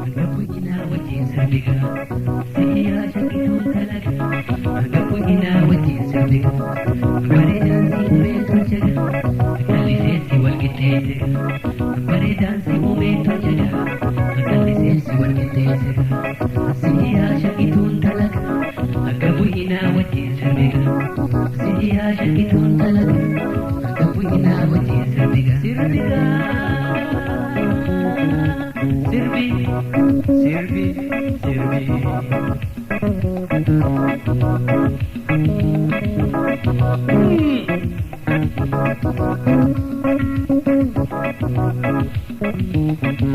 Gabina wajin sarbiga Siya shakitun talaga Gabina wajin sarbiga Bareedan si umeetu jaga Kallisee si walqixxee jaga Bareedan si umeetu jaga Kallisee si walqixxee jaga Siya shakitun talaga Gabina wajin sarbiga Siya shakitun talaga Gabina wajin sarbiga Sirbiga Sirbi, Sirbi, Sirbi.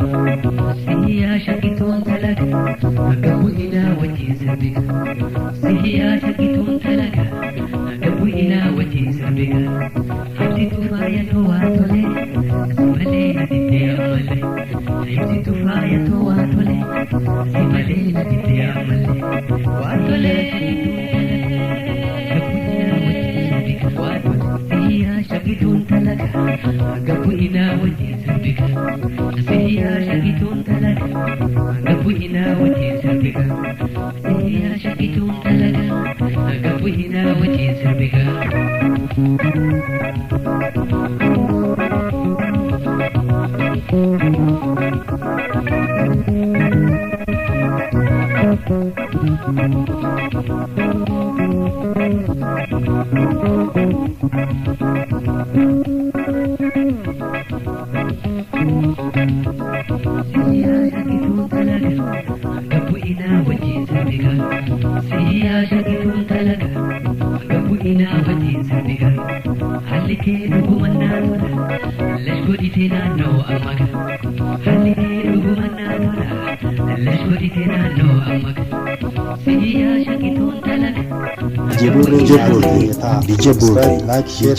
Siya shakitun talaga, gabuina wajin sarbiga. Siya shakitun talaga, gabuina wajin sarbiga. Hati tufaya to watole, simale nadite amale. Hati tufaya to watole, simale nadite amale. Watole, gabuina wajin sarbiga. Watole, siya shakitun talaga, gabuina wajin sarbiga. Siya shakitun talaga, gabuina wajin sarbiga. Siya shakitun talaga, gabuina wajin sarbiga. Siya shakitun talaga, gabuina wajin sarbiga. Siya shakitun talaga, gabuina wajin sarbiga. Halli kee dhuguman naatola, lash godhitee naannoo ammaga. Halli kee dhuguman naatola, lash godhitee naannoo ammaga. Siya shakitun talaga. DJ Borre, like, share,